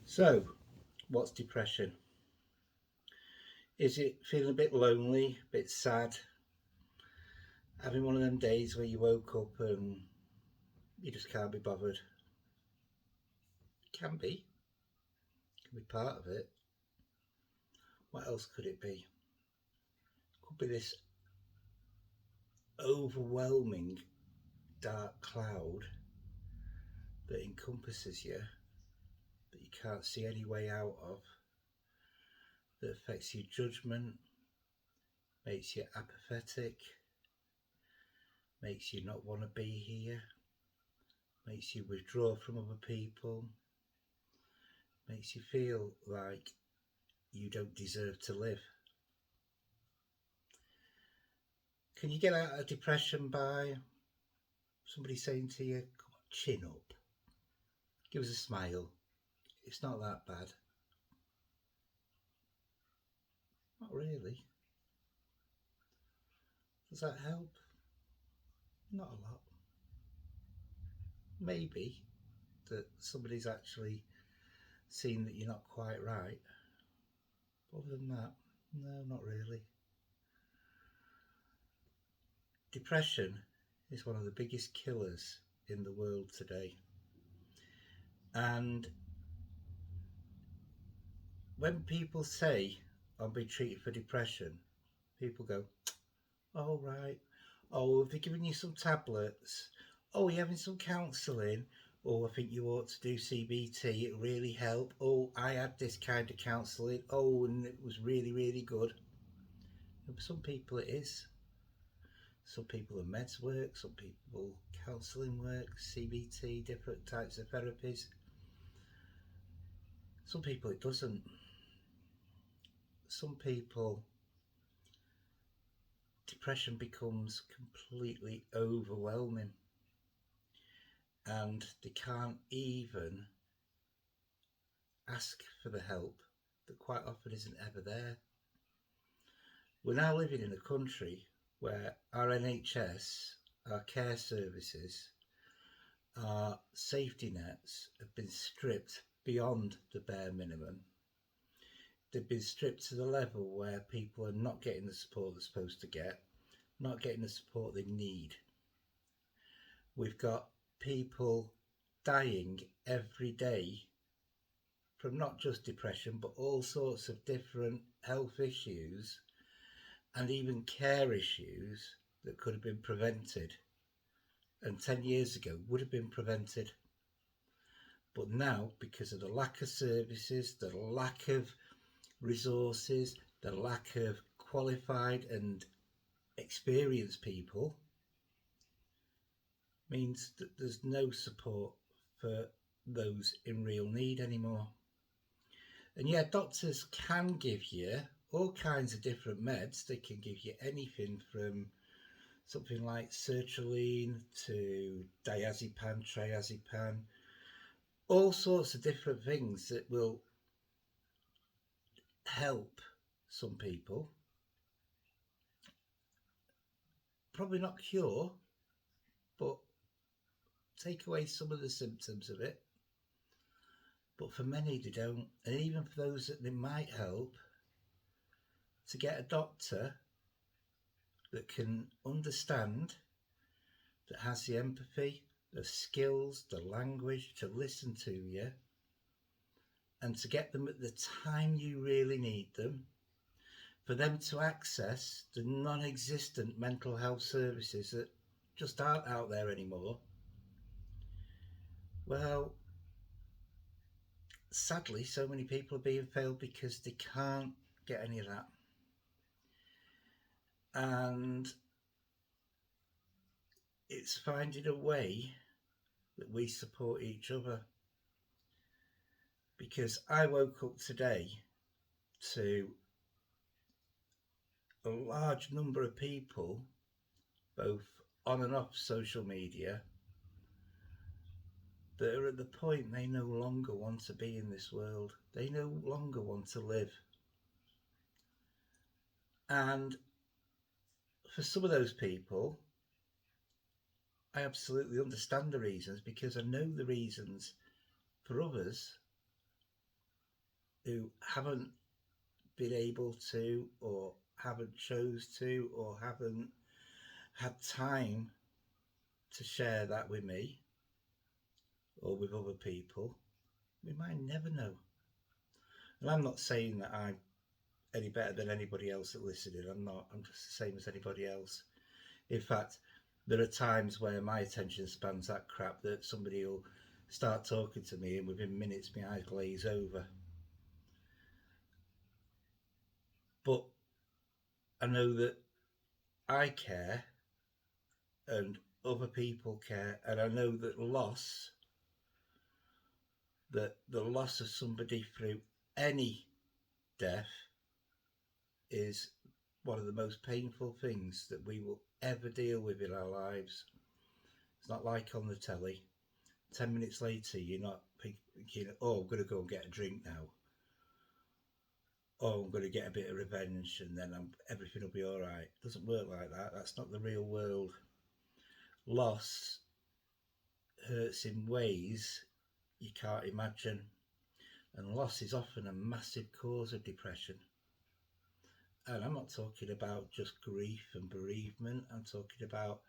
So, what's depression? Is it feeling a bit lonely, a bit sad, having one of them days where you woke up and you just can't be bothered? Can be part of it. What else could it be? Could be this overwhelming dark cloud that encompasses you, that you can't see any way out of, that affects your judgment, makes you apathetic, makes you not want to be here, makes you withdraw from other people, makes you feel like you don't deserve to live. Can you get out of depression by somebody saying to you, come on, chin up, give us a smile, it's not that bad? Not really. Does that help? Not a lot. Maybe that somebody's actually seen that you're not quite right. But other than that, no, not really. Depression is one of the biggest killers in the world today. And when people say, I'll be treated for depression, people go, oh, right. Oh, have they given you some tablets? Oh, you're having some counselling? Oh, I think you ought to do CBT. It really helped. Oh, I had this kind of counselling. Oh, and it was really, really good. And for some people, it is. Some people, the meds work. Some people, counselling works. CBT, different types of therapies. Some people, it doesn't. Some people, depression becomes completely overwhelming and they can't even ask for the help that quite often isn't ever there. We're now living in a country where our NHS, our care services, our safety nets have been stripped beyond the bare minimum. They've been stripped to the level where people are not getting the support they're supposed to get, not getting the support they need. We've got people dying every day from not just depression, but all sorts of different health issues and even care issues that could have been prevented and 10 years ago would have been prevented. But now, because of the lack of services, the lack of resources, the lack of qualified and experienced people, means that there's no support for those in real need anymore. And yeah, doctors can give you all kinds of different meds. They can give you anything from something like sertraline to diazepam, triazepam, all sorts of different things that will help some people. Probably not cure, but take away some of the symptoms of it. But for many, they don't. And even for those that they might help, to get a doctor that can understand, that has the empathy, the skills, the language to listen to you, and to get them at the time you really need them, for them to access the non-existent mental health services that just aren't out there anymore. Well, sadly, so many people are being failed because they can't get any of that. And it's finding a way that we support each other. Because I woke up today to a large number of people, both on and off social media, that are at the point they no longer want to be in this world. They no longer want to live. And for some of those people, I absolutely understand the reasons because I know the reasons. For others, who haven't been able to, or haven't chose to, or haven't had time to share that with me or with other people, we might never know. And I'm not saying that I'm any better than anybody else that listening. I'm not. I'm just the same as anybody else. In fact, there are times where my attention span's that crap that somebody will start talking to me and within minutes my eyes glaze over. But I know that I care and other people care, and I know that the loss of somebody through any death is one of the most painful things that we will ever deal with in our lives. It's not like on the telly. 10 minutes later, you're not thinking, oh, I'm going to go and get a drink now. Oh, I'm going to get a bit of revenge and then everything will be all right. It doesn't work like that. That's not the real world. Loss hurts in ways you can't imagine. And loss is often a massive cause of depression. And I'm not talking about just grief and bereavement. I'm talking about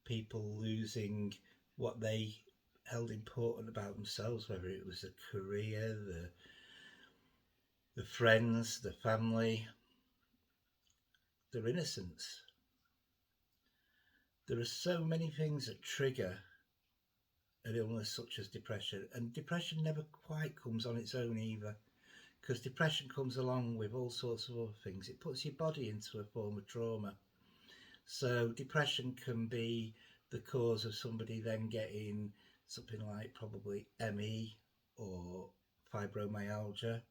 people losing what they held important about themselves, whether it was the career, the friends, the family, their innocence. There are so many things that trigger an illness such as depression, and depression never quite comes on its own either, because depression comes along with all sorts of other things. It puts your body into a form of trauma. So depression can be the cause of somebody then getting something like probably ME or fibromyalgia.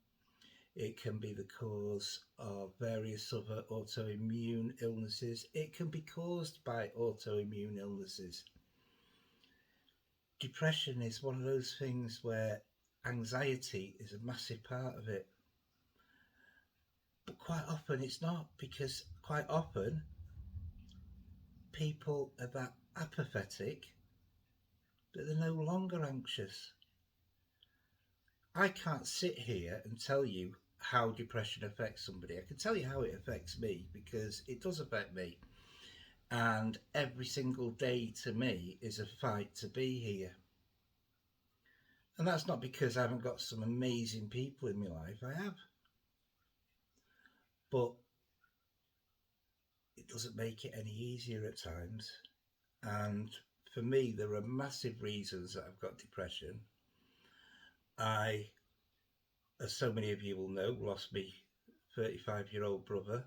It can be the cause of various other autoimmune illnesses. It can be caused by autoimmune illnesses. Depression is one of those things where anxiety is a massive part of it. But quite often it's not, because quite often people are that apathetic that they're no longer anxious. I can't sit here and tell you how depression affects somebody. I can tell you how it affects me, because it does affect me. And every single day to me is a fight to be here. And that's not because I haven't got some amazing people in my life. I have. But it doesn't make it any easier at times. And for me, there are massive reasons that I've got depression. I, as so many of you will know, lost my 35-year-old brother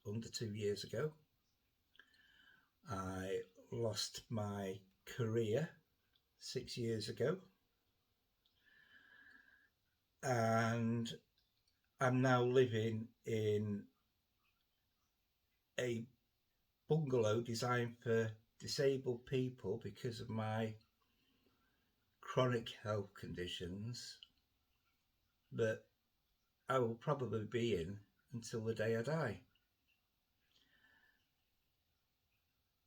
under 2 years ago. I lost my career 6 years ago. And I'm now living in a bungalow designed for disabled people because of my chronic health conditions that I will probably be in until the day I die.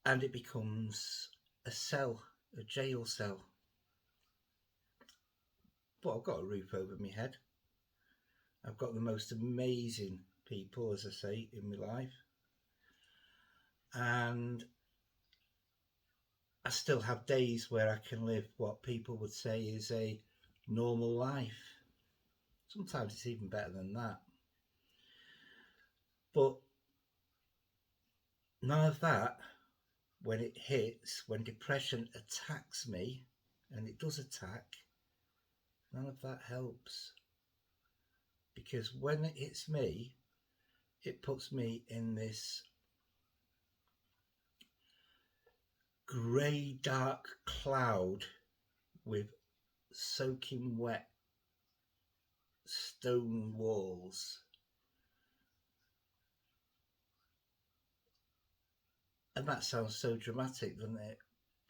And it becomes a cell, a jail cell. But I've got a roof over my head. I've got the most amazing people, as I say, in my life. And I still have days where I can live what people would say is a normal life. Sometimes it's even better than that. But none of that, when it hits, when depression attacks me, and it does attack, none of that helps. Because when it hits me, it puts me in this grey, dark cloud with soaking wet stone walls. And that sounds so dramatic, doesn't it?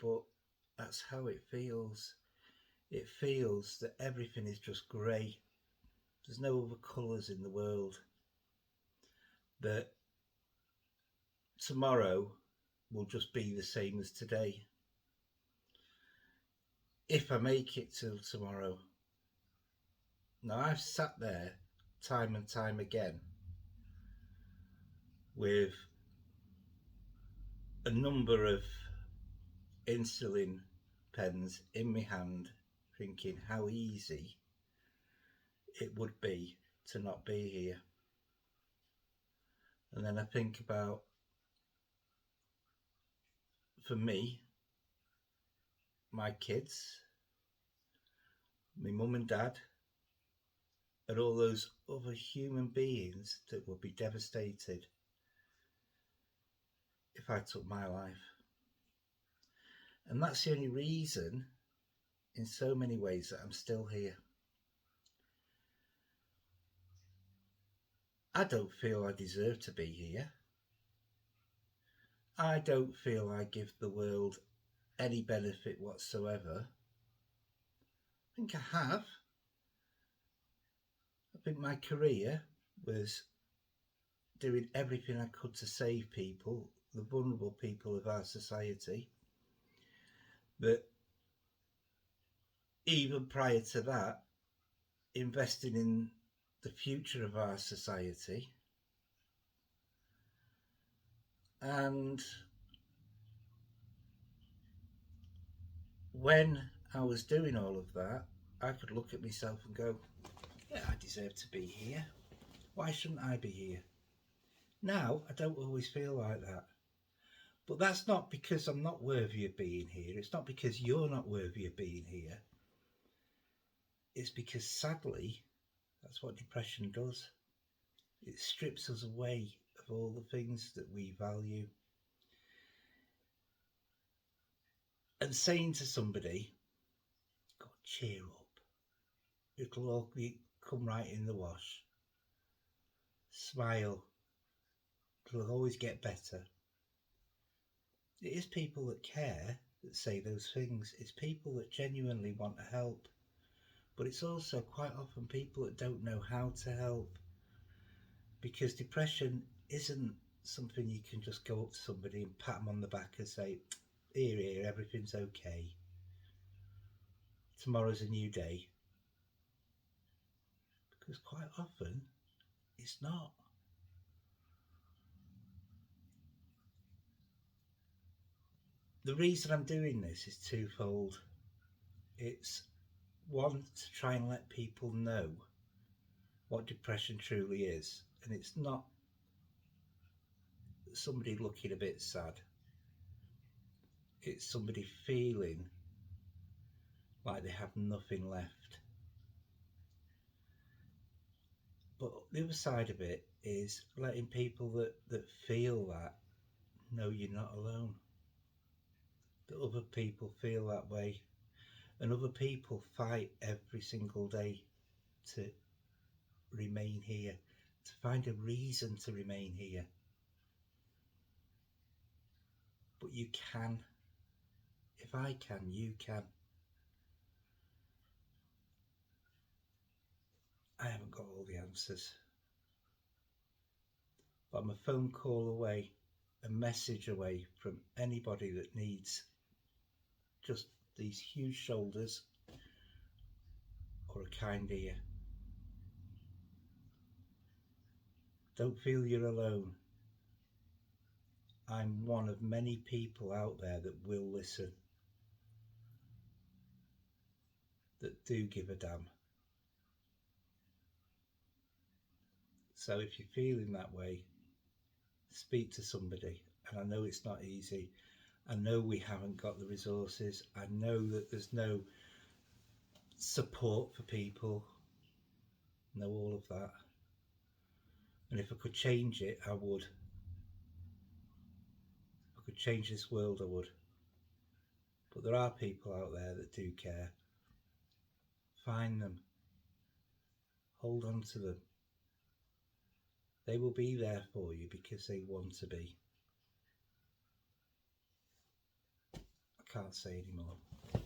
But that's how it feels. It feels that everything is just grey. There's no other colours in the world. That tomorrow will just be the same as today. If I make it till tomorrow. Now, I've sat there time and time again with a number of insulin pens in my hand, thinking how easy it would be to not be here. And then I think about, for me, my kids, my mum and dad, and all those other human beings that would be devastated if I took my life. And that's the only reason, in so many ways, that I'm still here. I don't feel I deserve to be here. I don't feel I give the world any benefit whatsoever. I think I have. I think my career was doing everything I could to save people, the vulnerable people of our society. But even prior to that, investing in the future of our society. And when I was doing all of that, I could look at myself and go, yeah, I deserve to be here. Why shouldn't I be here? Now, I don't always feel like that. But that's not because I'm not worthy of being here. It's not because you're not worthy of being here. It's because, sadly, that's what depression does. It strips us away of all the things that we value. And saying to somebody, God, cheer up. It'll all come right in the wash. Smile. It'll always get better. It is people that care that say those things. It's people that genuinely want to help. But it's also quite often people that don't know how to help. Because depression isn't something you can just go up to somebody and pat them on the back and say, here, everything's okay. Tomorrow's a new day. Because quite often, it's not. The reason I'm doing this is twofold. It's one, to try and let people know what depression truly is. And it's not somebody looking a bit sad. It's somebody feeling like they have nothing left. But the other side of it is letting people that feel that know you're not alone. That other people feel that way. And other people fight every single day to remain here, to find a reason to remain here. But you can. If I can, you can. I haven't got all the answers. But I'm a phone call away, a message away from anybody that needs just these huge shoulders or a kind ear. Don't feel you're alone. I'm one of many people out there that will listen, that do give a damn. So if you're feeling that way, speak to somebody. And I know it's not easy. I know we haven't got the resources. I know that there's no support for people. Know all of that. And if I could change it, I would. If I could change this world, I would. But there are people out there that do care. Find them. Hold on to them. They will be there for you because they want to be. I can't say any more.